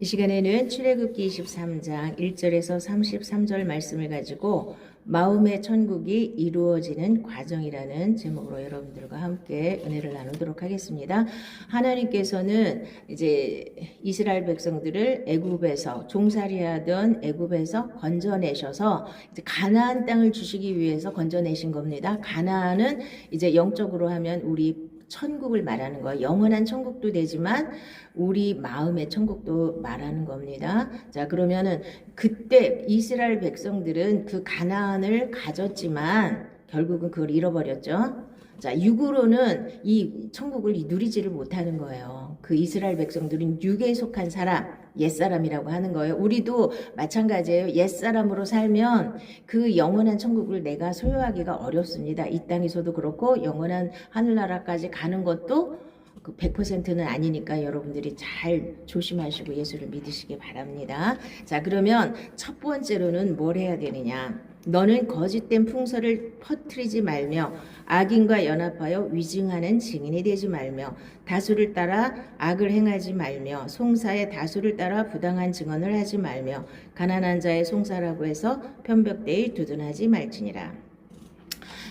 이 시간에는 출애굽기 23장 1절에서 33절 말씀을 가지고 마음의 천국이 이루어지는 과정이라는 제목으로 여러분들과 함께 은혜를 나누도록 하겠습니다. 하나님께서는 이제 이스라엘 백성들을 애굽에서 종살이하던 애굽에서 건져내셔서 이제 가나안 땅을 주시기 위해서 건져내신 겁니다. 가나안은 이제 영적으로 하면 우리 천국을 말하는 거예요. 영원한 천국도 되지만 우리 마음의 천국도 말하는 겁니다. 자, 그러면은 그때 이스라엘 백성들은 그 가나안을 가졌지만 결국은 그걸 잃어버렸죠. 자, 육으로는 이 천국을 누리지를 못하는 거예요. 그 이스라엘 백성들은 육에 속한 사람, 옛사람이라고 하는 거예요. 우리도 마찬가지예요. 옛사람으로 살면 그 영원한 천국을 내가 소유하기가 어렵습니다. 이 땅에서도 그렇고 영원한 하늘나라까지 가는 것도 그 100%는 아니니까 여러분들이 잘 조심하시고 예수를 믿으시기 바랍니다. 자, 그러면 첫 번째로는 뭘 해야 되느냐? 너는 거짓된 풍설을 퍼뜨리지 말며 악인과 연합하여 위증하는 증인이 되지 말며 다수를 따라 악을 행하지 말며 송사의 다수를 따라 부당한 증언을 하지 말며 가난한 자의 송사라고 해서 편벽대에 두둔하지 말지니라.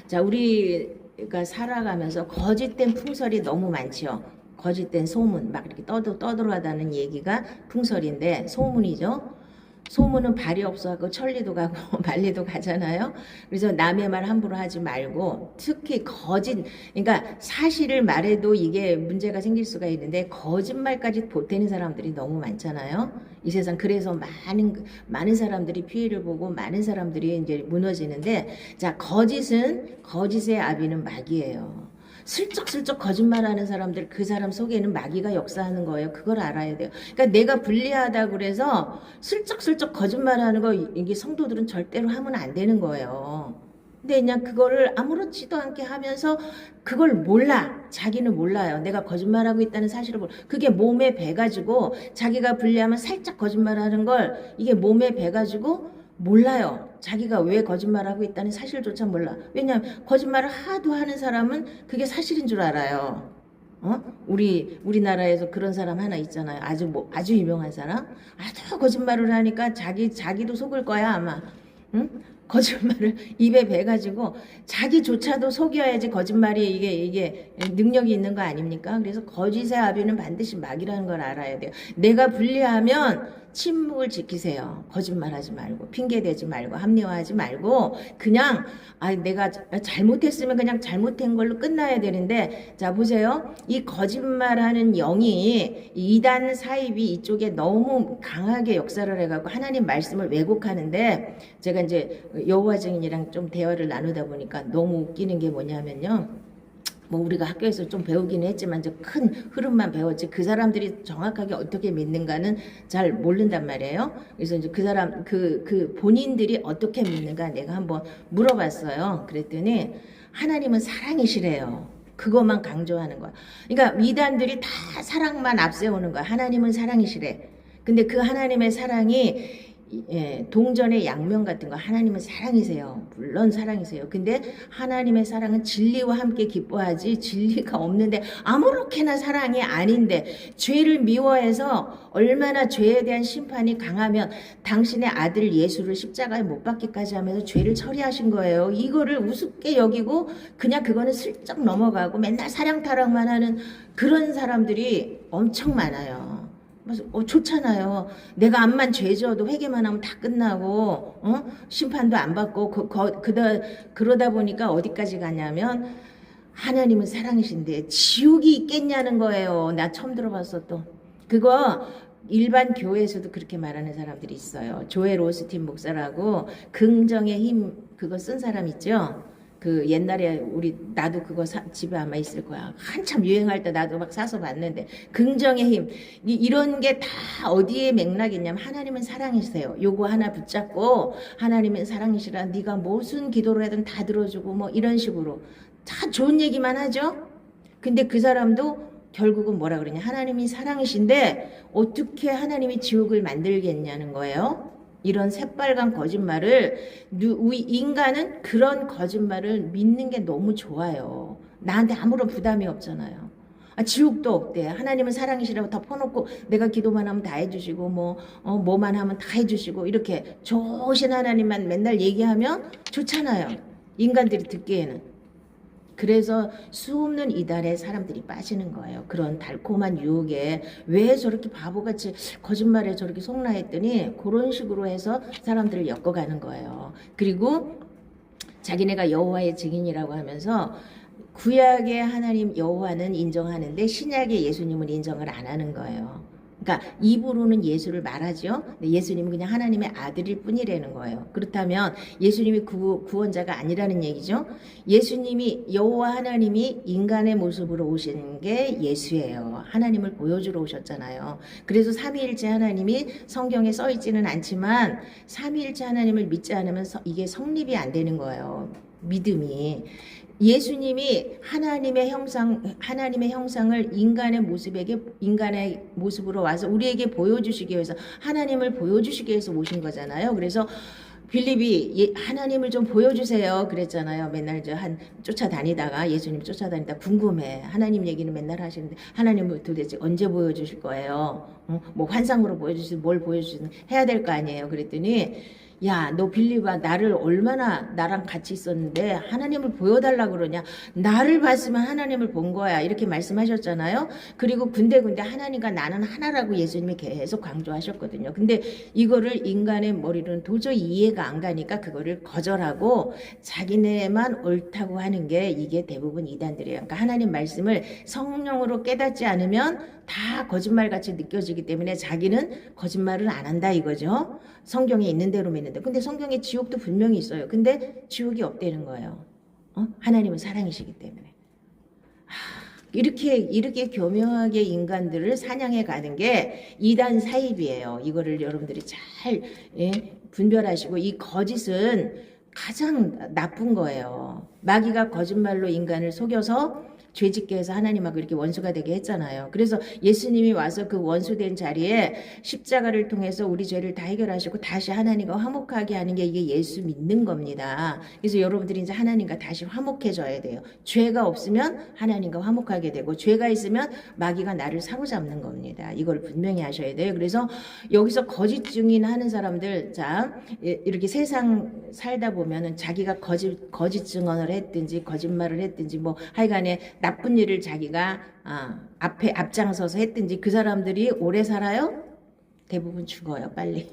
자, 우리가 살아가면서 거짓된 풍설이 너무 많죠. 거짓된 소문, 막 이렇게 떠들어다는 얘기가 풍설인데 소문이죠. 소문은 발이 없어갖고 천리도 가고 말리도 가잖아요. 그래서 남의 말 함부로 하지 말고 특히 그러니까 사실을 말해도 이게 문제가 생길 수가 있는데 거짓말까지 보태는 사람들이 너무 많잖아요. 이 세상 그래서 많은 사람들이 피해를 보고 많은 사람들이 이제 무너지는데, 자, 거짓의 아비는 마귀예요. 슬쩍슬쩍 거짓말하는 사람들, 그 사람 속에는 마귀가 역사하는 거예요. 그걸 알아야 돼요. 그러니까 내가 불리하다 그래서 슬쩍슬쩍 거짓말하는 거 이게 성도들은 절대로 하면 안 되는 거예요. 근데 그냥 그거를 아무렇지도 않게 하면서 그걸 몰라. 자기는 몰라요. 내가 거짓말하고 있다는 사실을 몰라. 그게 몸에 배가지고 자기가 불리하면 살짝 거짓말하는 걸 이게 몸에 배가지고 몰라요. 자기가 왜 거짓말하고 있다는 사실조차 몰라. 왜냐하면 거짓말을 하도 하는 사람은 그게 사실인 줄 알아요. 우리나라에서 그런 사람 하나 있잖아요. 아주 유명한 사람. 아주 거짓말을 하니까 자기도 속을 거야 아마. 응? 거짓말을 입에 배가지고 자기조차도 속여야지 거짓말이 이게 능력이 있는 거 아닙니까? 그래서 거짓의 아비는 반드시 마귀라는 걸 알아야 돼요. 내가 불리하면 침묵을 지키세요. 거짓말하지 말고 핑계대지 말고 합리화하지 말고 그냥 내가 잘못했으면 그냥 잘못한 걸로 끝나야 되는데, 자 보세요. 이 거짓말하는 영이 이단 사입이 이쪽에 너무 강하게 역사를 해갖고 하나님 말씀을 왜곡하는데, 제가 이제 여호와 증인이랑 좀 대화를 나누다 보니까 너무 웃기는 게 뭐냐면요. 뭐 우리가 학교에서 좀 배우기는 했지만 이제 큰 흐름만 배웠지 그 사람들이 정확하게 어떻게 믿는가는 잘 모른단 말이에요. 그래서 이제 그 사람 그 본인들이 어떻게 믿는가 내가 한번 물어봤어요. 그랬더니 하나님은 사랑이시래요. 그것만 강조하는 거야. 그러니까 이단들이 다 사랑만 앞세우는 거야. 하나님은 사랑이시래. 근데 그 하나님의 사랑이 동전의 양면 같은 거, 하나님은 사랑이세요. 물론 사랑이세요. 근데 하나님의 사랑은 진리와 함께 기뻐하지 진리가 없는데 아무렇게나 사랑이 아닌데 죄를 미워해서 얼마나 죄에 대한 심판이 강하면 당신의 아들 예수를 십자가에 못 박기까지 하면서 죄를 처리하신 거예요. 이거를 우습게 여기고 그냥 그거는 슬쩍 넘어가고 맨날 사랑타령만 하는 그런 사람들이 엄청 많아요. 좋잖아요. 내가 암만 죄 지어도 회개만 하면 다 끝나고 심판도 안 받고 그러다 보니까 어디까지 가냐면 하나님은 사랑이신데 지옥이 있겠냐는 거예요. 나 처음 들어봤어. 또 그거 일반 교회에서도 그렇게 말하는 사람들이 있어요. 조엘 오스틴 목사라고 긍정의 힘 그거 쓴 사람 있죠. 그 옛날에 나도 그거 집에 아마 있을 거야. 한참 유행할 때 나도 막 사서 봤는데 긍정의 힘 이런 게 다 어디에 맥락이 있냐면 하나님은 사랑이세요. 요거 하나 붙잡고 하나님은 사랑이시라 네가 무슨 기도를 하든 다 들어주고 뭐 이런 식으로 다 좋은 얘기만 하죠. 근데 그 사람도 결국은 뭐라 그러냐, 하나님이 사랑이신데 어떻게 하나님이 지옥을 만들겠냐는 거예요. 이런 새빨간 거짓말을 인간은 그런 거짓말을 믿는 게 너무 좋아요. 나한테 아무런 부담이 없잖아요. 지옥도 없대. 하나님은 사랑이시라고 다 퍼놓고 내가 기도만 하면 다 해주시고 뭐만 하면 다 해주시고 이렇게 좋으신 하나님만 맨날 얘기하면 좋잖아요. 인간들이 듣기에는. 그래서 수없는 이달에 사람들이 빠지는 거예요. 그런 달콤한 유혹에 왜 저렇게 바보같이 거짓말에 저렇게 속나 했더니 그런 식으로 해서 사람들을 엮어가는 거예요. 그리고 자기네가 여호와의 증인이라고 하면서 구약의 하나님 여호와는 인정하는데 신약의 예수님은 인정을 안 하는 거예요. 그러니까 입으로는 예수를 말하죠. 근데 예수님은 그냥 하나님의 아들일 뿐이라는 거예요. 그렇다면 예수님이 구원자가 아니라는 얘기죠. 예수님이 여호와 하나님이 인간의 모습으로 오신 게 예수예요. 하나님을 보여주러 오셨잖아요. 그래서 삼위일체 하나님이 성경에 써 있지는 않지만 삼위일체 하나님을 믿지 않으면 이게 성립이 안 되는 거예요. 믿음이. 예수님이 하나님의 형상을 인간의 모습으로 와서 우리에게 보여주시기 위해서 하나님을 보여주시기 위해서 오신 거잖아요. 그래서 빌립이 하나님을 좀 보여주세요 그랬잖아요. 맨날 쫓아다니다가 예수님 쫓아다니다 궁금해. 하나님 얘기는 맨날 하시는데 하나님을 도대체 언제 보여주실 거예요? 뭐 환상으로 보여주시든 뭘 보여주시든 해야 될 거 아니에요. 그랬더니 야, 너 빌립아, 나를 얼마나 나랑 같이 있었는데 하나님을 보여달라고 그러냐? 나를 봤으면 하나님을 본 거야. 이렇게 말씀하셨잖아요. 그리고 군데군데 하나님과 나는 하나라고 예수님이 계속 강조하셨거든요. 근데 이거를 인간의 머리로는 도저히 이해가 안 가니까 그거를 거절하고 자기네만 옳다고 하는 게 이게 대부분 이단들이에요. 그러니까 하나님 말씀을 성령으로 깨닫지 않으면 다 거짓말같이 느껴지기 때문에 자기는 거짓말을 안 한다 이거죠. 성경에 있는 대로 믿는다. 근데 성경에 지옥도 분명히 있어요. 근데 지옥이 없다는 거예요. 하나님은 사랑이시기 때문에. 이렇게 교묘하게 인간들을 사냥해 가는 게 이단 사입이에요. 이거를 여러분들이 잘 분별하시고 이 거짓은 가장 나쁜 거예요. 마귀가 거짓말로 인간을 속여서 죄짓게 해서 하나님하고 이렇게 원수가 되게 했잖아요. 그래서 예수님이 와서 그 원수된 자리에 십자가를 통해서 우리 죄를 다 해결하시고 다시 하나님과 화목하게 하는 게 이게 예수 믿는 겁니다. 그래서 여러분들이 이제 하나님과 다시 화목해져야 돼요. 죄가 없으면 하나님과 화목하게 되고 죄가 있으면 마귀가 나를 사로잡는 겁니다. 이걸 분명히 하셔야 돼요. 그래서 여기서 거짓 증인하는 사람들 이렇게 세상 살다 보면은 자기가 거짓 증언을 했든지 거짓말을 했든지 뭐 하여간에 나쁜 일을 자기가 앞장서서 했든지 그 사람들이 오래 살아요? 대부분 죽어요. 빨리.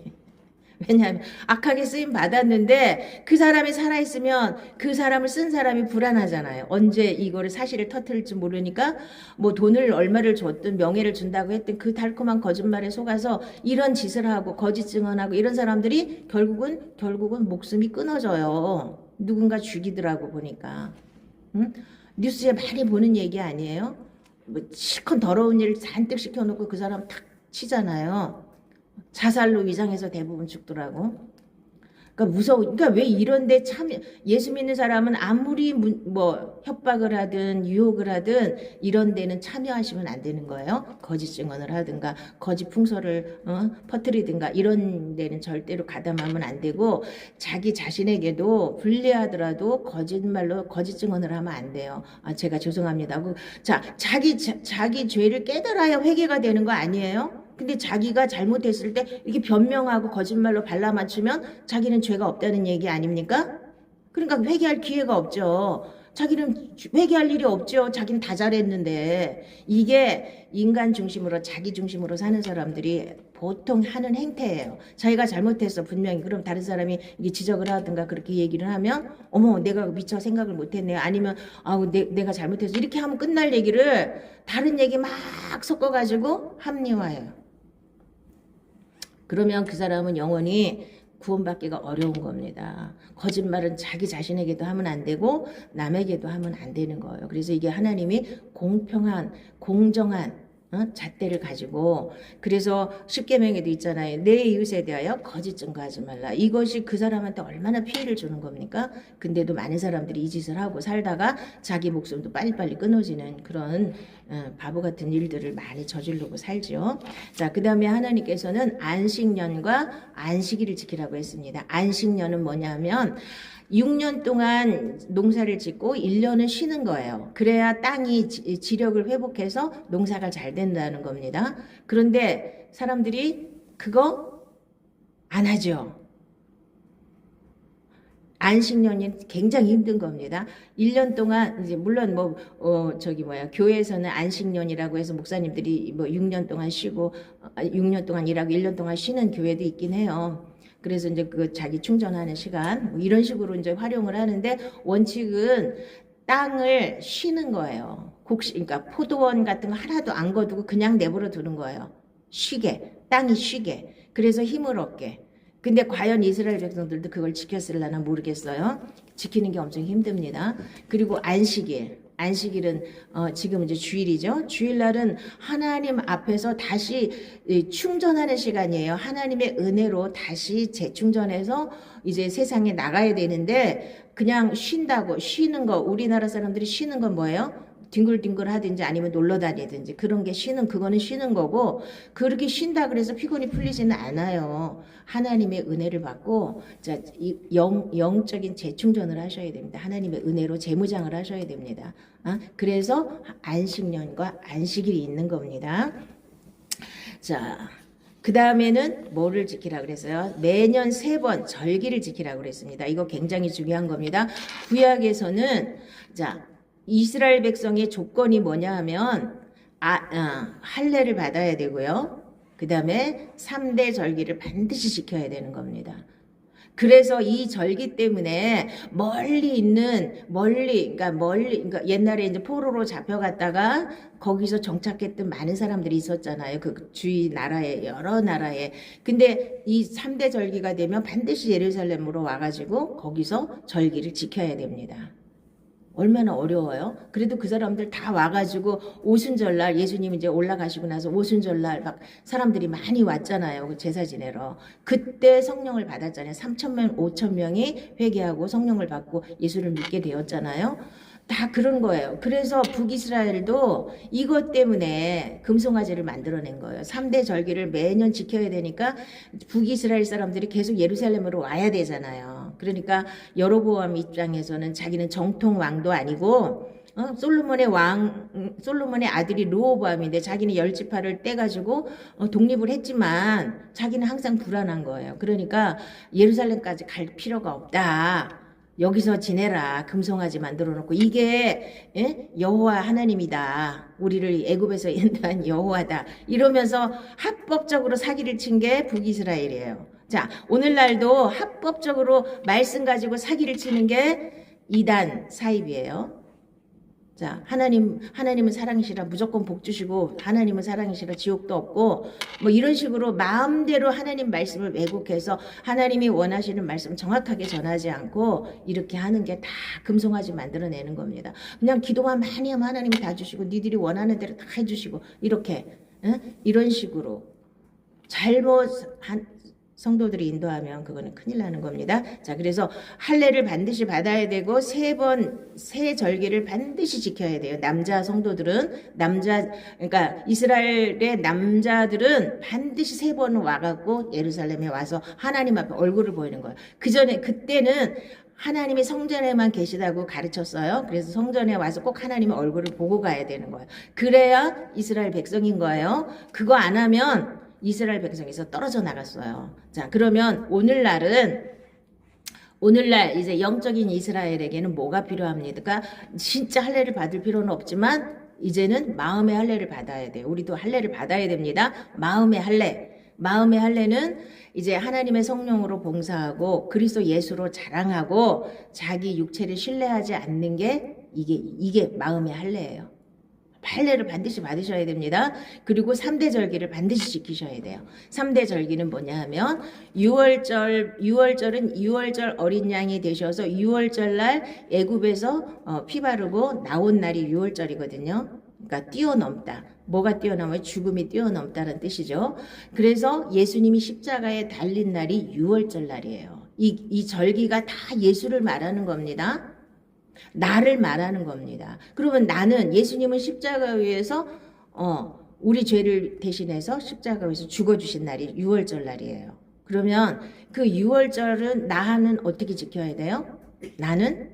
왜냐하면 악하게 쓰임 받았는데 그 사람이 살아있으면 그 사람을 쓴 사람이 불안하잖아요. 언제 이거를 사실을 터뜨릴지 모르니까 뭐 돈을 얼마를 줬든 명예를 준다고 했든 그 달콤한 거짓말에 속아서 이런 짓을 하고 거짓 증언하고 이런 사람들이 결국은 목숨이 끊어져요. 누군가 죽이더라고 보니까. 응? 뉴스에 많이 보는 얘기 아니에요? 뭐 실컷 더러운 일 잔뜩 시켜놓고 그 사람 탁 치잖아요. 자살로 위장해서 대부분 죽더라고. 그러니까 무서워. 그러니까 왜 이런데 예수 믿는 사람은 아무리 뭐 협박을 하든 유혹을 하든 이런 데는 참여하시면 안 되는 거예요. 거짓 증언을 하든가 거짓 풍설을 퍼뜨리든가 이런 데는 절대로 가담하면 안 되고 자기 자신에게도 불리하더라도 거짓말로 거짓 증언을 하면 안 돼요. 제가 죄송합니다. 자기 죄를 깨달아야 회개가 되는 거 아니에요? 근데 자기가 잘못했을 때 이렇게 변명하고 거짓말로 발라맞추면 자기는 죄가 없다는 얘기 아닙니까? 그러니까 회개할 기회가 없죠. 자기는 회개할 일이 없죠. 자기는 다 잘했는데. 이게 인간 중심으로 자기 중심으로 사는 사람들이 보통 하는 행태예요. 자기가 잘못했어 분명히. 그럼 다른 사람이 이게 지적을 하든가 그렇게 얘기를 하면 어머 내가 미처 생각을 못했네요. 아니면 내가 잘못했어. 이렇게 하면 끝날 얘기를 다른 얘기 막 섞어가지고 합리화해요. 그러면 그 사람은 영원히 구원받기가 어려운 겁니다. 거짓말은 자기 자신에게도 하면 안 되고 남에게도 하면 안 되는 거예요. 그래서 이게 하나님이 공평한 공정한 잣대를 가지고 그래서 십계명에도 있잖아요. 내 이웃에 대하여 거짓 증거하지 말라. 이것이 그 사람한테 얼마나 피해를 주는 겁니까? 근데도 많은 사람들이 이 짓을 하고 살다가 자기 목숨도 빨리빨리 끊어지는 그런 바보 같은 일들을 많이 저지르고 살죠. 자, 그 다음에 하나님께서는 안식년과 안식일을 지키라고 했습니다. 안식년은 뭐냐면 6년 동안 농사를 짓고 1년은 쉬는 거예요. 그래야 땅이 지력을 회복해서 농사가 잘 된다는 겁니다. 그런데 사람들이 그거 안 하죠. 안식년이 굉장히 힘든 겁니다. 1년 동안 이제 물론 교회에서는 안식년이라고 해서 목사님들이 6년 동안 쉬고 6년 동안 일하고 1년 동안 쉬는 교회도 있긴 해요. 그래서 이제 그 자기 충전하는 시간 이런 식으로 이제 활용을 하는데 원칙은 땅을 쉬는 거예요. 그러니까 포도원 같은 거 하나도 안 거두고 그냥 내버려 두는 거예요. 쉬게, 땅이 쉬게. 그래서 힘을 얻게. 근데 과연 이스라엘 백성들도 그걸 지켰을라나 모르겠어요. 지키는 게 엄청 힘듭니다. 그리고 안식일은 지금 이제 주일이죠. 주일날은 하나님 앞에서 다시 충전하는 시간이에요. 하나님의 은혜로 다시 재충전해서 이제 세상에 나가야 되는데 그냥 쉰다고 쉬는 거 우리나라 사람들이 쉬는 건 뭐예요? 뒹굴뒹굴 하든지 아니면 놀러 다니든지 그런 게 그거는 쉬는 거고 그렇게 쉰다 그래서 피곤이 풀리지는 않아요. 하나님의 은혜를 받고 영적인 재충전을 하셔야 됩니다. 하나님의 은혜로 재무장을 하셔야 됩니다. 그래서 안식년과 안식일이 있는 겁니다. 자, 그 다음에는 뭐를 지키라 그랬어요? 매년 3번 절기를 지키라 그랬습니다. 이거 굉장히 중요한 겁니다. 구약에서는 이스라엘 백성의 조건이 뭐냐 하면 할례를 받아야 되고요. 그 다음에 3대 절기를 반드시 지켜야 되는 겁니다. 그래서 이 절기 때문에 그러니까 옛날에 이제 포로로 잡혀갔다가 거기서 정착했던 많은 사람들이 있었잖아요. 그 주위 나라에, 여러 나라에. 근데 이 3대 절기가 되면 반드시 예루살렘으로 와가지고 거기서 절기를 지켜야 됩니다. 얼마나 어려워요. 그래도 그 사람들 다 와가지고 오순절날 예수님 이제 올라가시고 나서 오순절날 막 사람들이 많이 왔잖아요. 그 제사 지내러. 그때 성령을 받았잖아요. 3,000명, 5,000명이 회개하고 성령을 받고 예수를 믿게 되었잖아요. 다 그런 거예요. 그래서 북이스라엘도 이것 때문에 금송아지를 만들어낸 거예요. 3대 절기를 매년 지켜야 되니까 북이스라엘 사람들이 계속 예루살렘으로 와야 되잖아요. 그러니까 여로보암 입장에서는 자기는 정통 왕도 아니고 솔로몬의 아들이 르호보암인데 자기는 10지파를 떼가지고 독립을 했지만 자기는 항상 불안한 거예요. 그러니까 예루살렘까지 갈 필요가 없다. 여기서 지내라. 금송아지 만들어 놓고 이게 여호와 하나님이다. 우리를 애굽에서 인도한 여호와다. 이러면서 합법적으로 사기를 친 게 북이스라엘이에요. 자, 오늘날도 합법적으로 말씀 가지고 사기를 치는 게 이단 사입이에요. 자, 하나님은 사랑이시라 무조건 복 주시고 하나님은 사랑이시라 지옥도 없고 이런 식으로 마음대로 하나님 말씀을 왜곡해서 하나님이 원하시는 말씀 정확하게 전하지 않고 이렇게 하는 게 다 금송아지 만들어내는 겁니다. 그냥 기도만 많이 하면 하나님이 다 주시고 니들이 원하는 대로 다 해주시고 이렇게 이런 식으로 잘못한 성도들이 인도하면 그거는 큰일 나는 겁니다. 자, 그래서 할례를 반드시 받아야 되고 세 절기를 반드시 지켜야 돼요. 남자 성도들은 그러니까 이스라엘의 남자들은 반드시 3번 와갖고 예루살렘에 와서 하나님 앞에 얼굴을 보이는 거예요. 그때는 하나님이 성전에만 계시다고 가르쳤어요. 그래서 성전에 와서 꼭 하나님의 얼굴을 보고 가야 되는 거예요. 그래야 이스라엘 백성인 거예요. 그거 안 하면 이스라엘 백성에서 떨어져 나갔어요. 자, 그러면 오늘날 이제 영적인 이스라엘에게는 뭐가 필요합니까? 진짜 할례를 받을 필요는 없지만 이제는 마음의 할례를 받아야 돼요. 우리도 할례를 받아야 됩니다. 마음의 할례는 이제 하나님의 성령으로 봉사하고 그리스도 예수로 자랑하고 자기 육체를 신뢰하지 않는 게 이게 마음의 할례예요. 할례를 반드시 받으셔야 됩니다. 그리고 3대 절기를 반드시 지키셔야 돼요. 3대 절기는 뭐냐 하면 6월절은 6월절 어린 양이 되셔서 6월절 날 애굽에서 피 바르고 나온 날이 6월절이거든요. 그러니까 뛰어넘다. 뭐가 뛰어넘어요? 죽음이 뛰어넘다는 뜻이죠. 그래서 예수님이 십자가에 달린 날이 6월절 날이에요. 이 절기가 다 예수를 말하는 겁니다. 나를 말하는 겁니다. 그러면 나는 예수님은 십자가 위에서 우리 죄를 대신해서 십자가 위에서 죽어주신 날이 6월절 날이에요. 그러면 그 6월절은 나는 어떻게 지켜야 돼요? 나는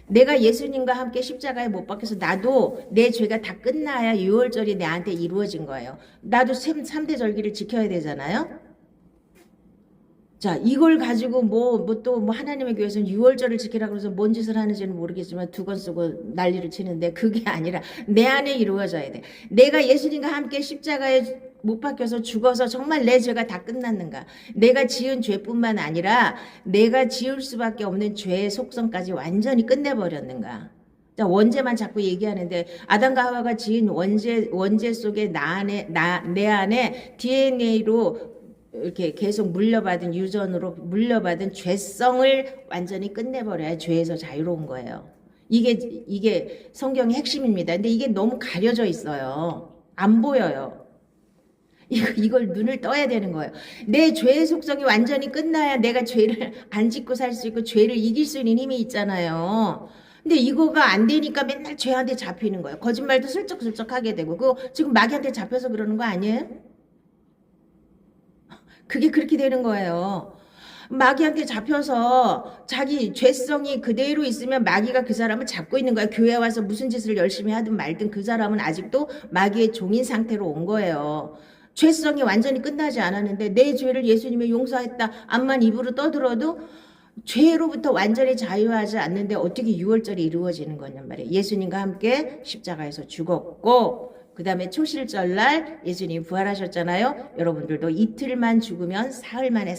내가 예수님과 함께 십자가에 못 박혀서 나도 내 죄가 다 끝나야 유월절이 내한테 이루어진 거예요. 나도 3대 절기를 지켜야 되잖아요. 자, 이걸 가지고 또 하나님의 교회에서는 유월절을 지키라고 해서 뭔 짓을 하는지는 모르겠지만 두건 쓰고 난리를 치는데 그게 아니라 내 안에 이루어져야 돼. 내가 예수님과 함께 십자가에 못 박혀서 죽어서 정말 내 죄가 다 끝났는가? 내가 지은 죄뿐만 아니라 내가 지을 수밖에 없는 죄의 속성까지 완전히 끝내버렸는가? 자, 원죄만 자꾸 얘기하는데 아담과 하와가 지은 원죄 속에 내 안에 DNA로 이렇게 계속 물려받은 유전으로 물려받은 죄성을 완전히 끝내버려야 죄에서 자유로운 거예요. 이게 성경의 핵심입니다. 근데 이게 너무 가려져 있어요. 안 보여요. 이걸 눈을 떠야 되는 거예요. 내 죄의 속성이 완전히 끝나야 내가 죄를 안 짓고 살 수 있고 죄를 이길 수 있는 힘이 있잖아요. 근데 이거가 안 되니까 맨날 죄한테 잡히는 거예요. 거짓말도 슬쩍슬쩍 하게 되고 그거 지금 마귀한테 잡혀서 그러는 거 아니에요? 그게 그렇게 되는 거예요. 마귀한테 잡혀서 자기 죄성이 그대로 있으면 마귀가 그 사람을 잡고 있는 거야. 교회 와서 무슨 짓을 열심히 하든 말든 그 사람은 아직도 마귀의 종인 상태로 온 거예요. 죄성이 완전히 끝나지 않았는데 내 죄를 예수님이 용서했다 암만 입으로 떠들어도 죄로부터 완전히 자유하지 않는데 어떻게 유월절이 이루어지는 거냔 말이에요. 예수님과 함께 십자가에서 죽었고 그 다음에 초실절날 예수님이 부활하셨잖아요. 여러분들도 이틀만 죽으면 사흘 만에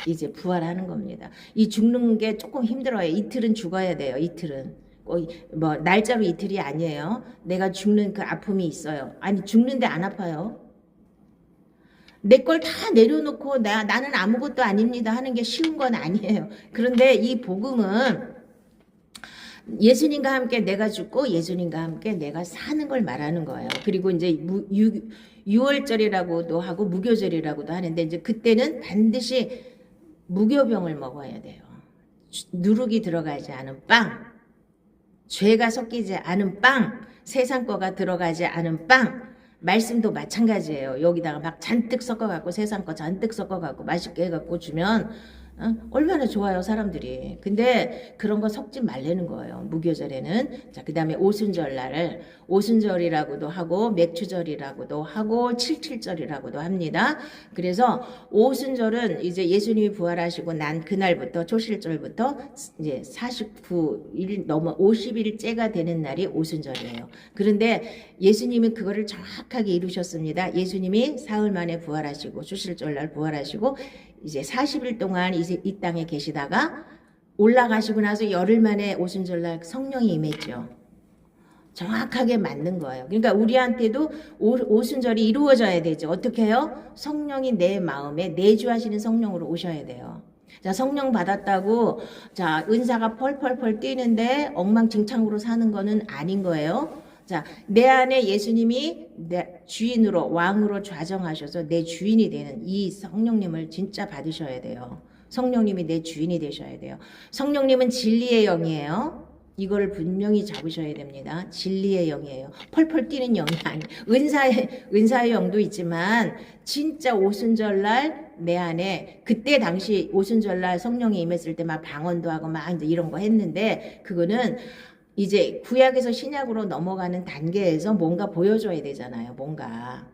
이제 부활하는 겁니다. 이 죽는 게 조금 힘들어요. 이틀은 죽어야 돼요. 이틀은. 날짜로 이틀이 아니에요. 내가 죽는 그 아픔이 있어요. 아니 죽는데 안 아파요. 내 걸 다 내려놓고 나는 아무것도 아닙니다 하는 게 쉬운 건 아니에요. 그런데 이 복음은 예수님과 함께 내가 죽고 예수님과 함께 내가 사는 걸 말하는 거예요. 그리고 이제 유월절이라고도 하고 무교절이라고도 하는데 이제 그때는 반드시 무교병을 먹어야 돼요. 누룩이 들어가지 않은 빵, 죄가 섞이지 않은 빵, 세상 거가 들어가지 않은 빵, 말씀도 마찬가지예요. 여기다가 막 잔뜩 섞어갖고 세상 거 잔뜩 섞어갖고 맛있게 해갖고 주면 얼마나 좋아요 사람들이. 근데 그런 거 섞지 말라는 거예요. 무교절에는. 자, 그 다음에 오순절날을 오순절이라고도 하고 맥추절이라고도 하고 칠칠절이라고도 합니다. 그래서 오순절은 이제 예수님이 부활하시고 난 그날부터 초실절부터 이제 49일 넘어 50일째가 되는 날이 오순절이에요. 그런데 예수님은 그거를 정확하게 이루셨습니다. 예수님이 사흘 만에 부활하시고 초실절날 부활하시고 이제 40일 동안 이제 이 땅에 계시다가 올라가시고 나서 열흘 만에 오순절날 성령이 임했죠. 정확하게 맞는 거예요. 그러니까 우리한테도 오순절이 이루어져야 되죠. 어떻게 해요? 성령이 내 마음에 내주하시는 성령으로 오셔야 돼요. 자, 성령 받았다고 자 은사가 펄펄펄 뛰는데 엉망진창으로 사는 거는 아닌 거예요. 자, 내 안에 예수님이 내 주인으로 왕으로 좌정하셔서 내 주인이 되는 이 성령님을 진짜 받으셔야 돼요. 성령님이 내 주인이 되셔야 돼요. 성령님은 진리의 영이에요. 이걸 분명히 잡으셔야 됩니다. 진리의 영이에요. 펄펄 뛰는 영이 아니에요. 은사의 영도 있지만 진짜 오순절날 내 안에 그때 당시 오순절날 성령이 임했을 때 막 방언도 하고 막 이제 이런 거 했는데 그거는 이제 구약에서 신약으로 넘어가는 단계에서 뭔가 보여줘야 되잖아요. 뭔가.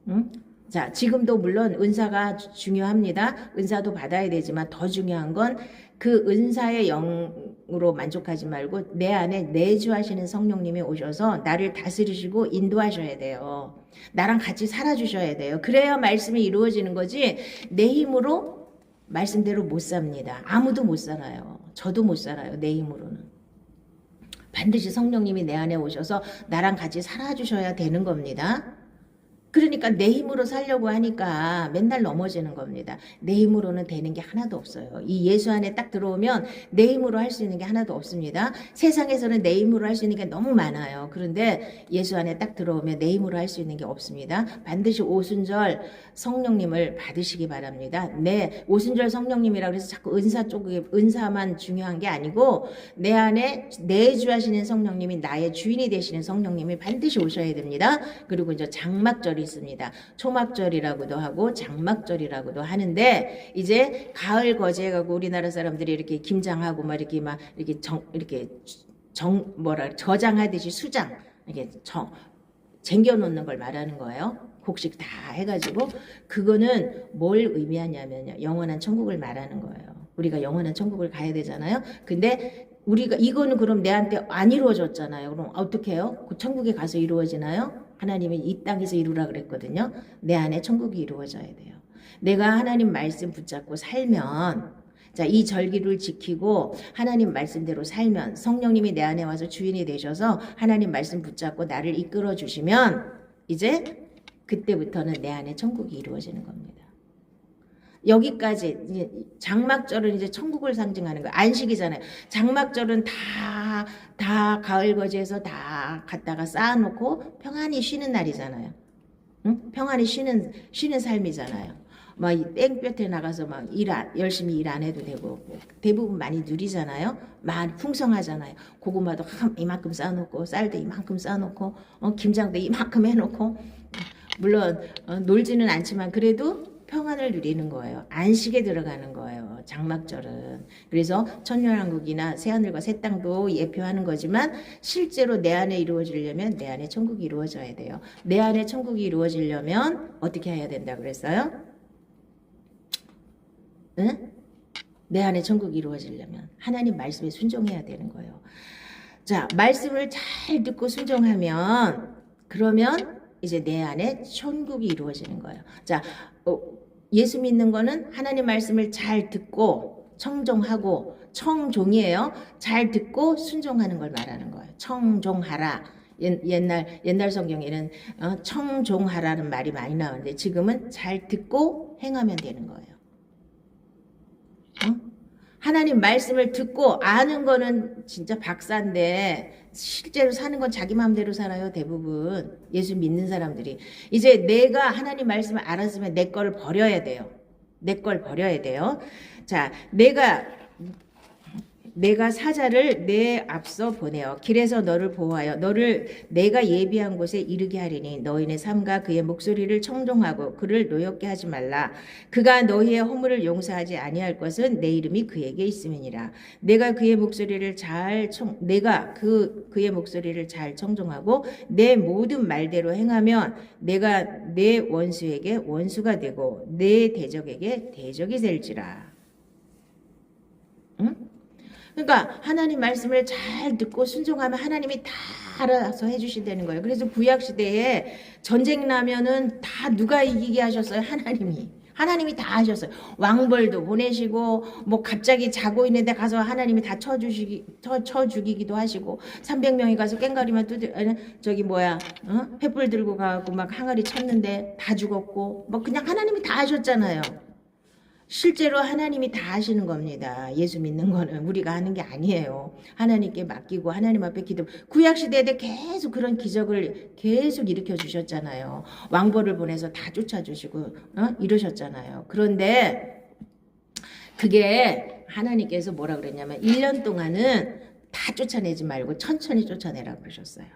응? 자, 지금도 물론 은사가 중요합니다. 은사도 받아야 되지만 더 중요한 건 그 은사의 영으로 만족하지 말고 내 안에 내주하시는 성령님이 오셔서 나를 다스리시고 인도하셔야 돼요. 나랑 같이 살아주셔야 돼요. 그래야 말씀이 이루어지는 거지 내 힘으로 말씀대로 못 삽니다. 아무도 못 살아요. 저도 못 살아요. 내 힘으로는. 반드시 성령님이 내 안에 오셔서 나랑 같이 살아주셔야 되는 겁니다. 그러니까 내 힘으로 살려고 하니까 맨날 넘어지는 겁니다. 내 힘으로는 되는 게 하나도 없어요. 이 예수 안에 딱 들어오면 내 힘으로 할 수 있는 게 하나도 없습니다. 세상에서는 내 힘으로 할 수 있는 게 너무 많아요. 그런데 예수 안에 딱 들어오면 내 힘으로 할 수 있는 게 없습니다. 반드시 오순절 성령님을 받으시기 바랍니다. 네, 오순절 성령님이라고 해서 자꾸 은사 쪽에 은사만 중요한 게 아니고 내 안에 내주하시는 성령님이 나의 주인이 되시는 성령님이 반드시 오셔야 됩니다. 그리고 이제 장막절 계절이 있습니다. 초막절이라고도 하고 장막절이라고도 하는데 이제 가을 거제에 가고 우리나라 사람들이 이렇게 김장하고 막 이렇게 뭐라 저장하듯이 수장 이렇게 쟁겨 놓는 걸 말하는 거예요. 곡식 다 해가지고 그거는 뭘 의미하냐면요. 영원한 천국을 말하는 거예요. 우리가 영원한 천국을 가야 되잖아요. 근데 우리가 이거는 그럼 내한테 안 이루어졌잖아요. 그럼 어떻게 해요? 그 천국에 가서 이루어지나요? 하나님이 이 땅에서 이루라 그랬거든요. 내 안에 천국이 이루어져야 돼요. 내가 하나님 말씀 붙잡고 살면 자, 이 절기를 지키고 하나님 말씀대로 살면 성령님이 내 안에 와서 주인이 되셔서 하나님 말씀 붙잡고 나를 이끌어 주시면 이제 그때부터는 내 안에 천국이 이루어지는 겁니다. 여기까지 이제 장막절은 이제 천국을 상징하는 거예요. 안식이잖아요. 장막절은 다 가을 거제에서 다 갖다가 쌓아놓고 평안히 쉬는 날이잖아요. 응? 평안히 쉬는 삶이잖아요. 막 땡볕에 나가서 막 열심히 일 안 해도 되고 대부분 많이 누리잖아요. 많이 풍성하잖아요. 고구마도 이만큼 쌓아놓고 쌀도 이만큼 쌓아놓고 김장도 이만큼 해놓고 물론 놀지는 않지만 그래도 평안을 누리는 거예요. 안식에 들어가는 거예요. 장막절은. 그래서 천년왕국이나 새하늘과 새 땅도 예표하는 거지만 실제로 내 안에 이루어지려면 내 안에 천국이 이루어져야 돼요. 내 안에 천국이 이루어지려면 어떻게 해야 된다 그랬어요? 응? 내 안에 천국이 이루어지려면 하나님 말씀에 순종해야 되는 거예요. 자, 말씀을 잘 듣고 순종하면 그러면 이제 내 안에 천국이 이루어지는 거예요. 자, 예수 믿는 거는 하나님 말씀을 잘 듣고 청종하고 청종이에요. 잘 듣고 순종하는 걸 말하는 거예요. 청종하라. 옛날 성경에는 청종하라는 말이 많이 나오는데 지금은 잘 듣고 행하면 되는 거예요. 하나님 말씀을 듣고 아는 거는 진짜 박사인데 실제로 사는 건 자기 마음대로 살아요. 대부분 예수 믿는 사람들이. 이제 내가 하나님 말씀을 알았으면 내 거를 버려야 돼요. 내 걸 버려야 돼요. 자, 내가 사자를 내 앞서 보내어 길에서 너를 보호하여 너를 내가 예비한 곳에 이르게 하리니 너희의 삶과 그의 목소리를 청종하고 그를 노엽게 하지 말라. 그가 너희의 허물을 용서하지 아니할 것은 내 이름이 그에게 있음이니라. 내가 그의 목소리를 잘 청종하고 내 모든 말대로 행하면 내가 내 원수에게 원수가 되고 내 대적에게 대적이 될지라. 응? 그러니까 하나님 말씀을 잘 듣고 순종하면 하나님이 다 알아서 해주신다는 거예요. 그래서 구약시대에 전쟁 나면은 다 누가 이기게 하셨어요? 하나님이 다 하셨어요. 왕벌도 보내시고 뭐 갑자기 자고 있는데 가서 하나님이 다 쳐 죽이기도 하시고 300명이 가서 꽹과리만 횃불 들고 가고 막 항아리 쳤는데 다 죽었고 뭐 그냥 하나님이 다 하셨잖아요. 실제로 하나님이 다 하시는 겁니다. 예수 믿는 거는 우리가 하는 게 아니에요. 하나님께 맡기고 하나님 앞에 기도. 구약시대에 계속 그런 기적을 계속 일으켜 주셨잖아요. 왕벌을 보내서 다 쫓아주시고 이러셨잖아요. 그런데 그게 하나님께서 뭐라 그랬냐면 1년 동안은 다 쫓아내지 말고 천천히 쫓아내라 그러셨어요.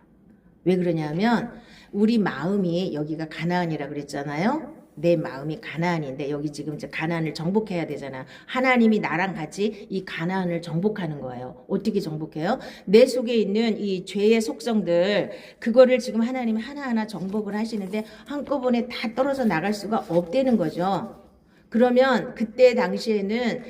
왜 그러냐면 우리 마음이 여기가 가나안이라 그랬잖아요. 내 마음이 가나안인데 여기 지금 이제 가나안을 정복해야 되잖아. 하나님이 나랑 같이 이 가나안을 정복하는 거예요. 어떻게 정복해요? 내 속에 있는 이 죄의 속성들 그거를 지금 하나님이 하나하나 정복을 하시는데 한꺼번에 다 떨어져 나갈 수가 없다는 거죠. 그러면 그때 당시에는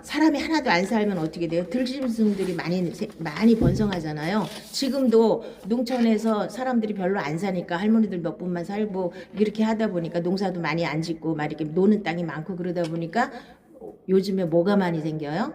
사람이 하나도 안 살면 어떻게 돼요? 들짐승들이 많이 번성하잖아요. 지금도 농촌에서 사람들이 별로 안 사니까 할머니들 몇 분만 살고 이렇게 하다 보니까 농사도 많이 안 짓고 막 이렇게 노는 땅이 많고 그러다 보니까 요즘에 뭐가 많이 생겨요?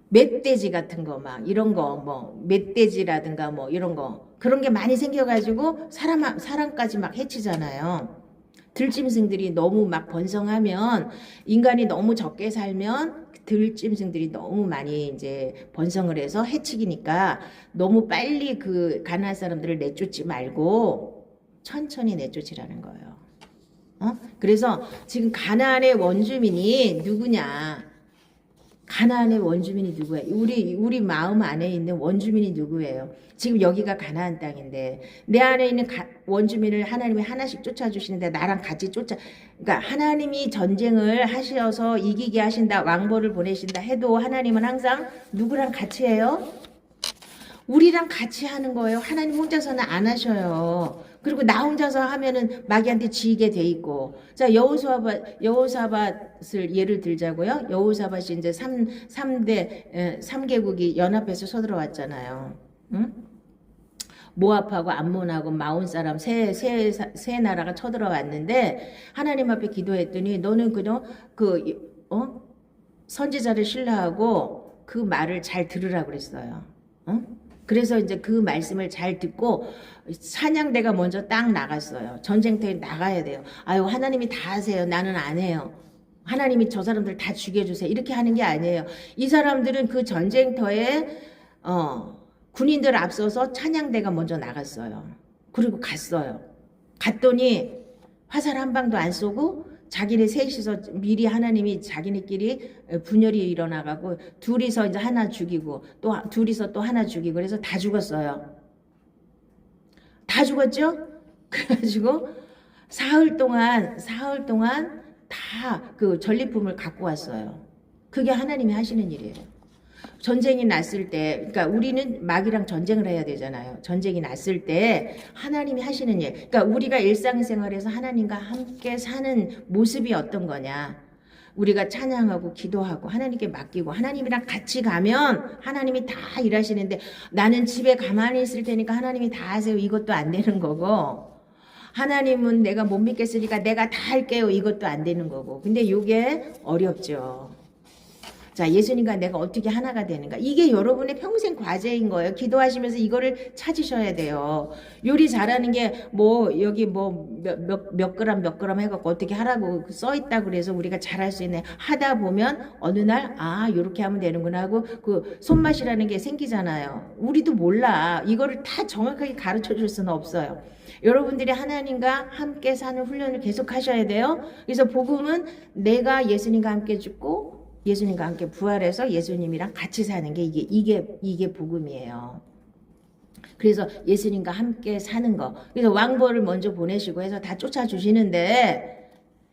멧돼지 같은 거 막 이런 거 뭐 멧돼지라든가 뭐 이런 거 그런 게 많이 생겨가지고 사람까지 막 해치잖아요. 들짐승들이 너무 막 번성하면 인간이 너무 적게 살면 들짐승들이 너무 많이 이제 번성을 해서 해치기니까 너무 빨리 그 가나안 사람들을 내쫓지 말고 천천히 내쫓으라는 거예요. 그래서 지금 가나안의 원주민이 누구냐? 가나안의 원주민이 누구예요? 우리 마음 안에 있는 원주민이 누구예요? 지금 여기가 가나안 땅인데 내 안에 있는 원주민을 하나님이 하나씩 쫓아주시는데 나랑 같이 그러니까 하나님이 전쟁을 하셔서 이기게 하신다, 왕벌을 보내신다 해도 하나님은 항상 누구랑 같이 해요? 우리랑 같이 하는 거예요. 하나님 혼자서는 안 하셔요. 그리고 나 혼자서 하면은 마귀한테 지게 돼 있고. 자, 여호사밧을 예를 들자고요. 여호사밧이 이제 3개국이 연합해서 서들어왔잖아요. 응? 모압하고 암몬하고 마온 사람 세 나라가 쳐들어왔는데 하나님 앞에 기도했더니 너는 그냥 선지자를 신뢰하고 그 말을 잘 들으라고 그랬어요. 그래서 이제 그 말씀을 잘 듣고 사냥대가 먼저 딱 나갔어요. 전쟁터에 나가야 돼요. 아유, 하나님이 다 하세요. 나는 안 해요. 하나님이 저 사람들 다 죽여주세요. 이렇게 하는 게 아니에요. 이 사람들은 그 전쟁터에 군인들 앞서서 찬양대가 먼저 나갔어요. 그리고 갔어요. 갔더니 화살 한 방도 안 쏘고 자기네 셋이서 미리 하나님이 자기네끼리 분열이 일어나가고 둘이서 이제 하나 죽이고 또 둘이서 또 하나 죽이고 그래서 다 죽었어요. 다 죽었죠? 그래가지고 사흘 동안 다 그 전리품을 갖고 왔어요. 그게 하나님이 하시는 일이에요. 전쟁이 났을 때, 그러니까 우리는 마귀랑 전쟁을 해야 되잖아요. 전쟁이 났을 때 하나님이 하시는 일. 그러니까 우리가 일상생활에서 하나님과 함께 사는 모습이 어떤 거냐. 우리가 찬양하고 기도하고 하나님께 맡기고 하나님이랑 같이 가면 하나님이 다 일하시는데 나는 집에 가만히 있을 테니까 하나님이 다 하세요. 이것도 안 되는 거고. 하나님은 내가 못 믿겠으니까 내가 다 할게요. 이것도 안 되는 거고. 근데 이게 어렵죠. 자, 예수님과 내가 어떻게 하나가 되는가. 이게 여러분의 평생 과제인 거예요. 기도하시면서 이거를 찾으셔야 돼요. 요리 잘하는 게 여기 몇 그램 해갖고 어떻게 하라고 써있다 그래서 우리가 잘할 수 있네. 하다 보면 어느 날, 요렇게 하면 되는구나 하고 그 손맛이라는 게 생기잖아요. 우리도 몰라. 이거를 다 정확하게 가르쳐 줄 수는 없어요. 여러분들이 하나님과 함께 사는 훈련을 계속 하셔야 돼요. 그래서 복음은 내가 예수님과 함께 죽고 예수님과 함께 부활해서 예수님이랑 같이 사는 게 이게 복음이에요. 그래서 예수님과 함께 사는 거. 그래서 왕벌을 먼저 보내시고 해서 다 쫓아주시는데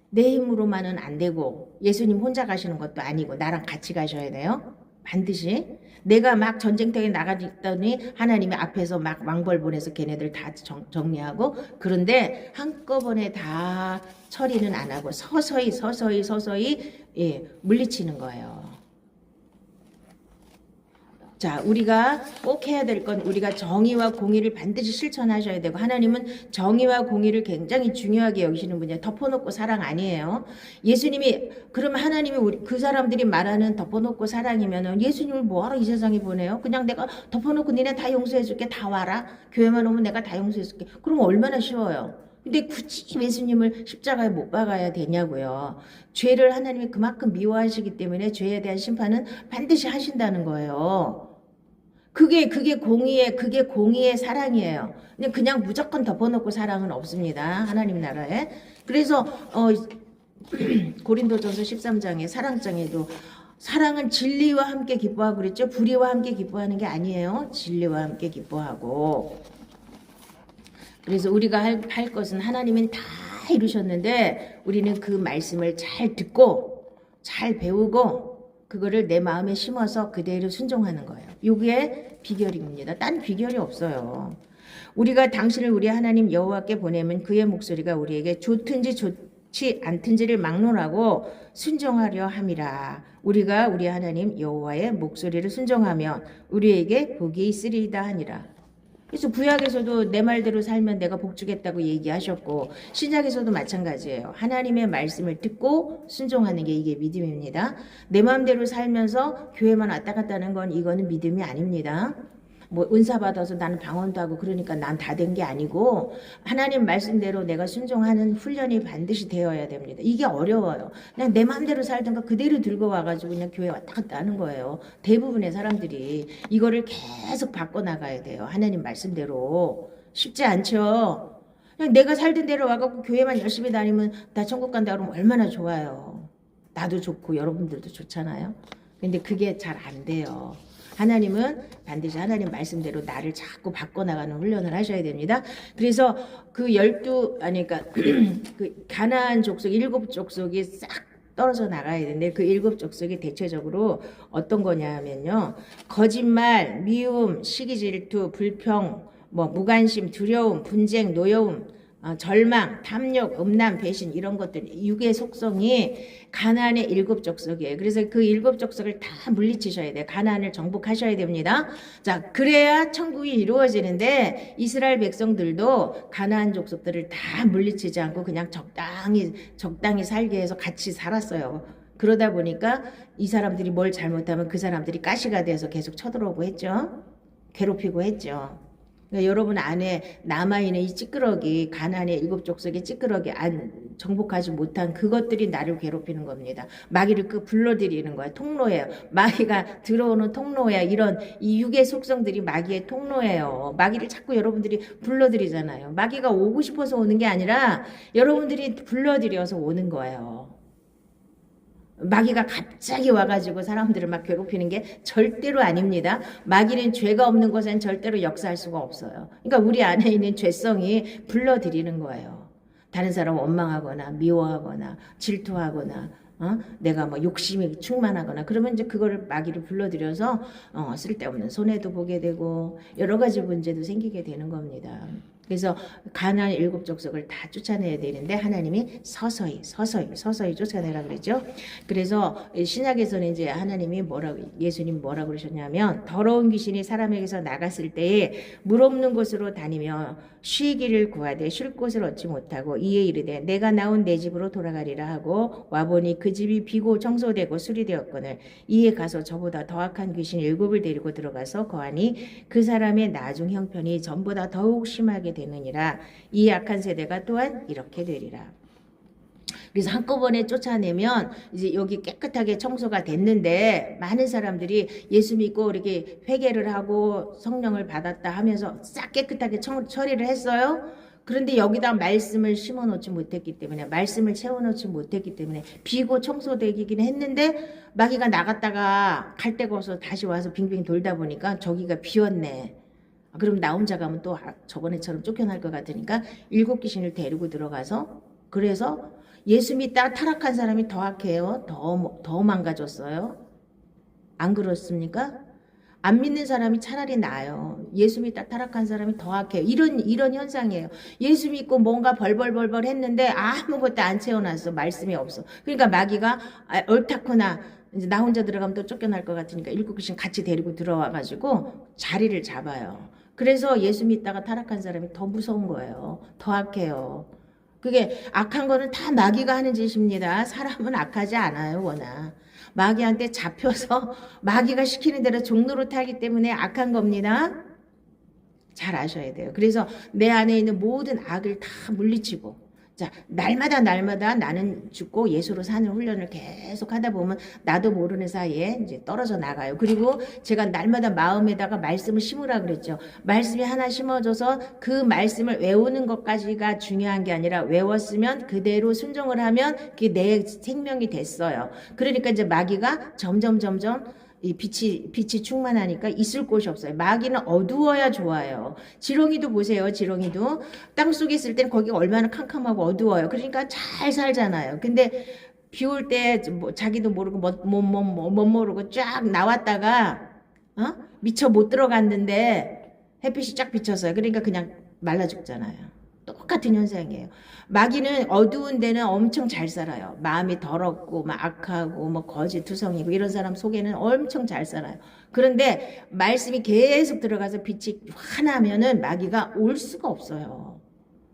내 힘으로만은 안 되고 예수님 혼자 가시는 것도 아니고 나랑 같이 가셔야 돼요. 반드시. 내가 막 전쟁터에 나가더니 하나님이 앞에서 막 왕벌 보내서 걔네들 다 정리하고 그런데 한꺼번에 다 처리는 안 하고 서서히 물리치는 거예요. 자, 우리가 꼭 해야 될 건 우리가 정의와 공의를 반드시 실천하셔야 되고 하나님은 정의와 공의를 굉장히 중요하게 여기시는 분이에요. 덮어놓고 사랑 아니에요. 예수님이 그러면 하나님이 그 사람들이 말하는 덮어놓고 사랑이면 예수님을 뭐하러 이 세상에 보내요? 그냥 내가 덮어놓고 니네 다 용서해줄게. 다 와라. 교회만 오면 내가 다 용서해줄게. 그러면 얼마나 쉬워요. 근데 굳이 예수님을 십자가에 못 박아야 되냐고요. 죄를 하나님이 그만큼 미워하시기 때문에 죄에 대한 심판은 반드시 하신다는 거예요. 그게 공의의 사랑이에요. 그냥 무조건 덮어놓고 사랑은 없습니다. 하나님 나라에. 그래서 고린도전서 13장에 사랑장에도 사랑은 진리와 함께 기뻐하고 그랬죠. 불의와 함께 기뻐하는 게 아니에요. 진리와 함께 기뻐하고. 그래서 우리가 할 것은 하나님은 다 이루셨는데 우리는 그 말씀을 잘 듣고 잘 배우고 그거를 내 마음에 심어서 그대로 순종하는 거예요. 이게 비결입니다. 딴 비결이 없어요. 우리가 당신을 우리 하나님 여호와께 보내면 그의 목소리가 우리에게 좋든지 좋지 않든지를 막론하고 순종하려 함이라. 우리가 우리 하나님 여호와의 목소리를 순종하면 우리에게 복이 있으리이다 하니라. 그래서 구약에서도 내 말대로 살면 내가 복 주겠다고 얘기하셨고 신약에서도 마찬가지예요. 하나님의 말씀을 듣고 순종하는 게 이게 믿음입니다. 내 마음대로 살면서 교회만 왔다 갔다 하는 건 이거는 믿음이 아닙니다. 은사 받아서 나는 방언도 하고 그러니까 난 다 된 게 아니고 하나님 말씀대로 내가 순종하는 훈련이 반드시 되어야 됩니다. 이게 어려워요. 그냥 내 마음대로 살던가 그대로 들고 와가지고 그냥 교회 왔다 갔다 하는 거예요. 대부분의 사람들이 이거를 계속 바꿔나가야 돼요. 하나님 말씀대로. 쉽지 않죠. 그냥 내가 살던 대로 와갖고 교회만 열심히 다니면 나 천국 간다 그러면 얼마나 좋아요. 나도 좋고 여러분들도 좋잖아요. 근데 그게 잘 안 돼요. 하나님은 반드시 하나님 말씀대로 나를 자꾸 바꿔나가는 훈련을 하셔야 됩니다. 그래서 그 그러니까 그 가나안 족속 7족속이 싹 떨어져 나가야 되는데 그 7족속이 대체적으로 어떤 거냐면요. 거짓말, 미움, 시기 질투, 불평, 무관심, 두려움, 분쟁, 노여움, 절망, 탐욕, 음란, 배신 이런 것들 육의 속성이 가나안의 7족속이에요. 그래서 그 7족속을 다 물리치셔야 돼요. 가나안을 정복하셔야 됩니다. 자, 그래야 천국이 이루어지는데 이스라엘 백성들도 가나안 족속들을 다 물리치지 않고 그냥 적당히 살게 해서 같이 살았어요. 그러다 보니까 이 사람들이 뭘 잘못하면 그 사람들이 가시가 돼서 계속 쳐들어오고 했죠. 괴롭히고 했죠. 그러니까 여러분 안에 남아있는 이 찌끄러기, 가나안의 7족속의 찌끄러기 정복하지 못한 그것들이 나를 괴롭히는 겁니다. 마귀를 불러들이는 거야. 통로예요. 마귀가 들어오는 통로야. 이런 이 육의 속성들이 마귀의 통로예요. 마귀를 자꾸 여러분들이 불러들이잖아요. 마귀가 오고 싶어서 오는 게 아니라 여러분들이 불러들여서 오는 거예요. 마귀가 갑자기 와가지고 사람들을 막 괴롭히는 게 절대로 아닙니다. 마귀는 죄가 없는 곳엔 절대로 역사할 수가 없어요. 그러니까 우리 안에 있는 죄성이 불러들이는 거예요. 다른 사람 원망하거나 미워하거나 질투하거나 내가 욕심이 충만하거나 그러면 이제 그거를 마귀를 불러들여서 쓸데없는 손해도 보게 되고 여러 가지 문제도 생기게 되는 겁니다. 그래서 가나안 7족속을 다 쫓아내야 되는데 하나님이 서서히 쫓아내라 그랬죠. 그래서 신약에서는 이제 예수님 뭐라고 그러셨냐면 더러운 귀신이 사람에게서 나갔을 때에 물 없는 곳으로 다니며 쉬기를 구하되 쉴 곳을 얻지 못하고 이에 이르되 내가 나온 내 집으로 돌아가리라 하고 와보니 그 집이 비고 청소되고 수리되었거늘 이에 가서 저보다 더 악한 귀신 7을 데리고 들어가서 거하니 그 사람의 나중 형편이 전보다 더욱 심하게 되느니라. 이 악한 세대가 또한 이렇게 되리라. 그래서 한꺼번에 쫓아내면 이제 여기 깨끗하게 청소가 됐는데 많은 사람들이 예수 믿고 이렇게 회개를 하고 성령을 받았다 하면서 싹 깨끗하게 처리를 했어요. 그런데 여기다 말씀을 심어놓지 못했기 때문에 말씀을 채워놓지 못했기 때문에 비고 청소되긴 했는데 마귀가 나갔다가 갈 데가 없어서 다시 와서 빙빙 돌다 보니까 저기가 비었네. 그럼 나 혼자 가면 또 저번에처럼 쫓겨날 것 같으니까 7귀신을 데리고 들어가서 그래서 예수 믿다가 타락한 사람이 더 악해요. 더 망가졌어요. 안 그렇습니까? 안 믿는 사람이 차라리 나아요. 예수 믿다 타락한 사람이 더 악해요. 이런 현상이에요. 예수 믿고 뭔가 벌벌 했는데 아무것도 안 채워놨어. 말씀이 없어. 그러니까 마귀가 옳다구나. 이제 나 혼자 들어가면 또 쫓겨날 것 같으니까 7귀신 같이 데리고 들어와가지고 자리를 잡아요. 그래서 예수 믿다가 타락한 사람이 더 무서운 거예요. 더 악해요. 그게 악한 거는 다 마귀가 하는 짓입니다. 사람은 악하지 않아요, 워낙. 마귀한테 잡혀서 마귀가 시키는 대로 종로로 타기 때문에 악한 겁니다. 잘 아셔야 돼요. 그래서 내 안에 있는 모든 악을 다 물리치고 자, 날마다 나는 죽고 예수로 사는 훈련을 계속 하다 보면 나도 모르는 사이에 이제 떨어져 나가요. 그리고 제가 날마다 마음에다가 말씀을 심으라 그랬죠. 말씀이 하나 심어져서 그 말씀을 외우는 것까지가 중요한 게 아니라 외웠으면 그대로 순종을 하면 그게 내 생명이 됐어요. 그러니까 이제 마귀가 점점 이 빛이 충만하니까 있을 곳이 없어요. 마귀는 어두워야 좋아요. 지렁이도 보세요. 지렁이도 땅속에 있을 때는 거기가 얼마나 캄캄하고 어두워요. 그러니까 잘 살잖아요. 근데 비 올 때 자기도 모르고 못 모르고 쫙 나왔다가 미처 못 들어갔는데 햇빛이 쫙 비쳤어요. 그러니까 그냥 말라 죽잖아요. 똑같은 현상이에요. 마귀는 어두운 데는 엄청 잘 살아요. 마음이 더럽고 막 악하고 거짓투성이고 이런 사람 속에는 엄청 잘 살아요. 그런데 말씀이 계속 들어가서 빛이 환하면은 마귀가 올 수가 없어요.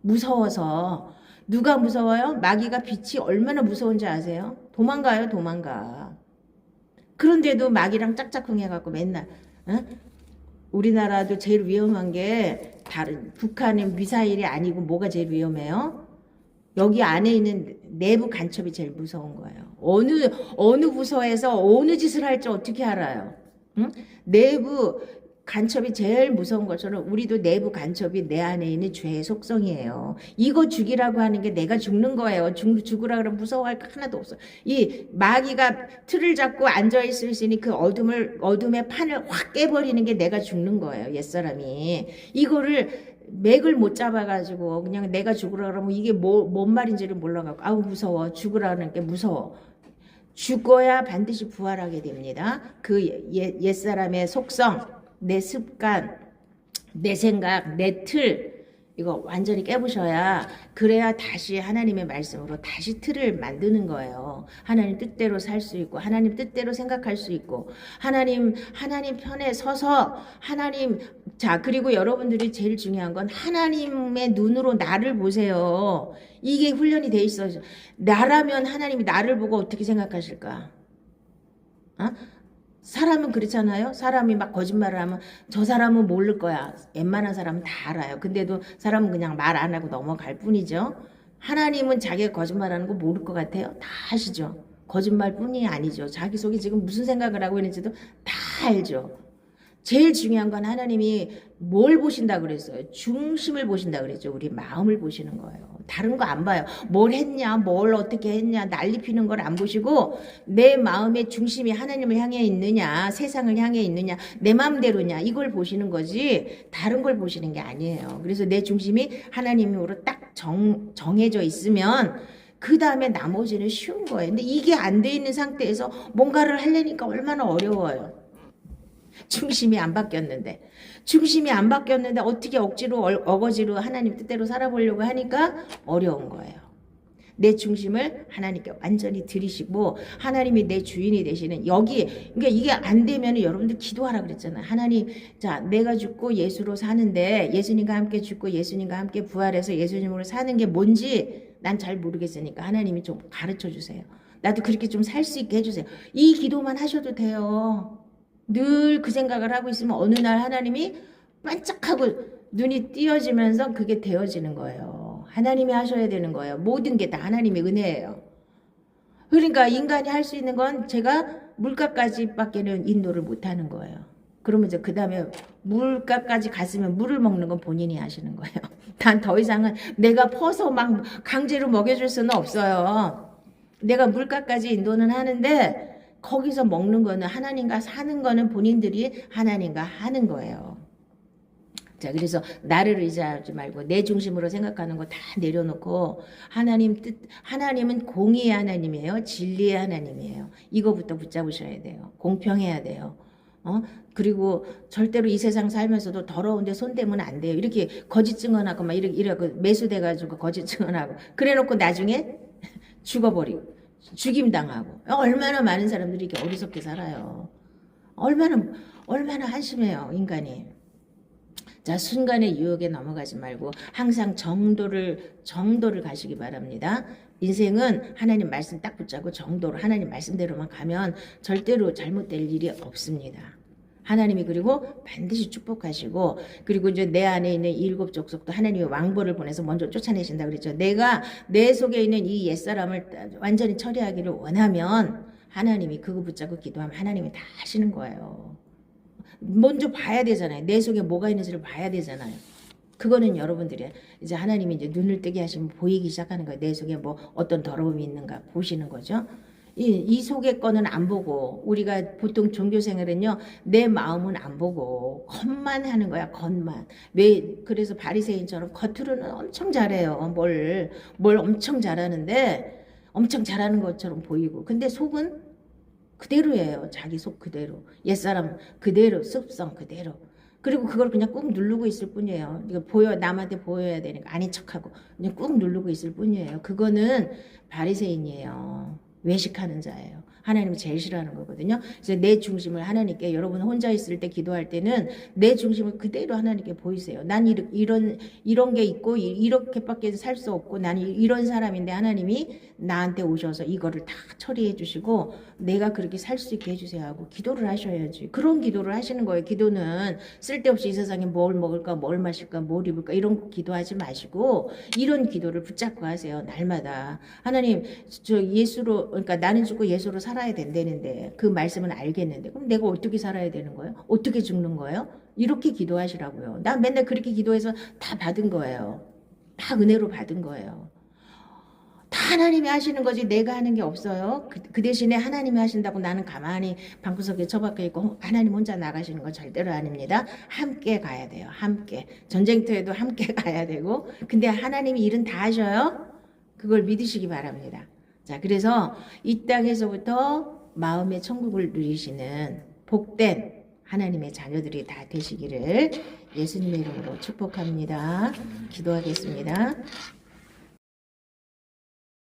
무서워서. 누가 무서워요? 마귀가 빛이 얼마나 무서운지 아세요? 도망가요, 도망가. 그런데도 마귀랑 짝짝꿍해갖고 맨날 우리나라도 제일 위험한 게 다른 북한의 미사일이 아니고 뭐가 제일 위험해요? 여기 안에 있는 내부 간첩이 제일 무서운 거예요. 어느 부서에서 어느 짓을 할지 어떻게 알아요? 응? 내부 간첩이 제일 무서운 것처럼 우리도 내부 간첩이 내 안에 있는 죄의 속성이에요. 이거 죽이라고 하는 게 내가 죽는 거예요. 죽으라 그러면 무서워할 거 하나도 없어. 이 마귀가 틀을 잡고 앉아 있을 수 있는 그 어둠의 판을 확 깨버리는 게 내가 죽는 거예요. 옛사람이. 이거를 맥을 못 잡아가지고 그냥 내가 죽으라 그러면 이게 뭔 말인지를 몰라가지고 아우 무서워. 죽으라는 게 무서워. 죽어야 반드시 부활하게 됩니다. 그 옛사람의 속성, 내 습관, 내 생각, 내 틀, 이거 완전히 깨부셔야 그래야 다시 하나님의 말씀으로 다시 틀을 만드는 거예요. 하나님 뜻대로 살 수 있고 하나님 뜻대로 생각할 수 있고 하나님 편에 서서 자 그리고 여러분들이 제일 중요한 건 하나님의 눈으로 나를 보세요. 이게 훈련이 돼 있어요. 나라면 하나님이 나를 보고 어떻게 생각하실까? 어? 사람은 그렇잖아요. 사람이 막 거짓말을 하면 저 사람은 모를 거야. 웬만한 사람은 다 알아요. 근데도 사람은 그냥 말 안 하고 넘어갈 뿐이죠. 하나님은 자기가 거짓말하는 거 모를 것 같아요. 다 아시죠. 거짓말뿐이 아니죠. 자기 속에 지금 무슨 생각을 하고 있는지도 다 알죠. 제일 중요한 건 하나님이 뭘 보신다 그랬어요? 중심을 보신다 그랬죠. 우리 마음을 보시는 거예요. 다른 거 안 봐요. 뭘 했냐, 뭘 어떻게 했냐, 난리 피는 걸 안 보시고 내 마음의 중심이 하나님을 향해 있느냐, 세상을 향해 있느냐, 내 마음대로냐 이걸 보시는 거지 다른 걸 보시는 게 아니에요. 그래서 내 중심이 하나님으로 딱 정해져 있으면 그 다음에 나머지는 쉬운 거예요. 근데 이게 안 돼 있는 상태에서 뭔가를 하려니까 얼마나 어려워요. 중심이 안 바뀌었는데 어떻게 억지로 어거지로 하나님 뜻대로 살아보려고 하니까 어려운 거예요. 내 중심을 하나님께 완전히 들이시고 하나님이 내 주인이 되시는 그러니까 이게 안 되면 여러분들 기도하라 그랬잖아요. 하나님, 자 내가 죽고 예수로 사는데 예수님과 함께 죽고 예수님과 함께 부활해서 예수님으로 사는 게 뭔지 난 잘 모르겠으니까 하나님이 좀 가르쳐 주세요. 나도 그렇게 좀 살 수 있게 해주세요. 이 기도만 하셔도 돼요. 늘 그 생각을 하고 있으면 어느 날 하나님이 반짝하고 눈이 띄어지면서 그게 되어지는 거예요. 하나님이 하셔야 되는 거예요. 모든 게 다 하나님의 은혜예요. 그러니까 인간이 할 수 있는 건 제가 물가까지밖에는 인도를 못하는 거예요. 그러면 이제 그 다음에 물가까지 갔으면 물을 먹는 건 본인이 하시는 거예요. 난 더 이상은 내가 퍼서 막 강제로 먹여줄 수는 없어요. 내가 물가까지 인도는 하는데 거기서 먹는 거는 하나님과 사는 거는 본인들이 하나님과 하는 거예요. 자, 그래서 나를 의지하지 말고 내 중심으로 생각하는 거 다 내려놓고 하나님은 공의의 하나님이에요. 진리의 하나님이에요. 이거부터 붙잡으셔야 돼요. 공평해야 돼요. 그리고 절대로 이 세상 살면서도 더러운데 손 대면 안 돼요. 이렇게 거짓 증언하고 막 이렇게 매수돼가지고 거짓 증언하고 그래놓고 나중에 죽어버리고. 죽임당하고 얼마나 많은 사람들이 이렇게 어리석게 살아요. 얼마나 한심해요 인간이. 자 순간의 유혹에 넘어가지 말고 항상 정도를 가시기 바랍니다. 인생은 하나님 말씀 딱 붙잡고 정도로 하나님 말씀대로만 가면 절대로 잘못될 일이 없습니다. 하나님이 그리고 반드시 축복하시고 그리고 이제 내 안에 있는 일곱 족속도 하나님의 왕보를 보내서 먼저 쫓아내신다 그랬죠. 내가 내 속에 있는 이 옛사람을 완전히 처리하기를 원하면 하나님이 그거 붙잡고 기도하면 하나님이 다 하시는 거예요. 먼저 봐야 되잖아요. 내 속에 뭐가 있는지를 봐야 되잖아요. 그거는 여러분들이 이제 하나님이 이제 눈을 뜨게 하시면 보이기 시작하는 거예요. 내 속에 뭐 어떤 더러움이 있는가 보시는 거죠. 이 속의 거는 안 보고 우리가 보통 종교 생활은요 내 마음은 안 보고 겉만 하는 거야. 겉만. 그래서 바리새인처럼 겉으로는 엄청 잘해요. 뭘 엄청 잘하는데 엄청 잘하는 것처럼 보이고 근데 속은 그대로예요. 자기 속 그대로. 옛사람 그대로 습성 그대로. 그리고 그걸 그냥 꾹 누르고 있을 뿐이에요. 이거 남한테 보여야 되니까 아닌 척하고 그냥 꾹 누르고 있을 뿐이에요. 그거는 바리새인이에요. 외식하는 자예요. 하나님이 제일 싫어하는 거거든요. 그래서 내 중심을 하나님께 여러분 혼자 있을 때 기도할 때는 내 중심을 그대로 하나님께 보이세요. 난 이런 게 있고 이렇게밖에 살 수 없고 난 이런 사람인데 하나님이 나한테 오셔서 이거를 다 처리해 주시고 내가 그렇게 살 수 있게 해주세요 하고 기도를 하셔야지. 그런 기도를 하시는 거예요. 기도는 쓸데없이 이 세상에 뭘 먹을까 뭘 마실까 뭘 입을까 이런 거 기도하지 마시고 이런 기도를 붙잡고 하세요. 날마다. 하나님 저 예수로 그러니까 나는 죽고 예수로 살아야 된다는데 그 말씀은 알겠는데 그럼 내가 어떻게 살아야 되는 거예요? 어떻게 죽는 거예요? 이렇게 기도하시라고요. 나 맨날 그렇게 기도해서 다 받은 거예요. 다 은혜로 받은 거예요. 다 하나님이 하시는 거지 내가 하는 게 없어요. 그 대신에 하나님이 하신다고 나는 가만히 방구석에 처박혀 있고 하나님 혼자 나가시는 건 절대로 아닙니다. 함께 가야 돼요. 함께. 전쟁터에도 함께 가야 되고 근데 하나님이 일은 다 하셔요. 그걸 믿으시기 바랍니다. 자, 그래서 이 땅에서부터 마음의 천국을 누리시는 복된 하나님의 자녀들이 다 되시기를 예수님의 이름으로 축복합니다. 기도하겠습니다.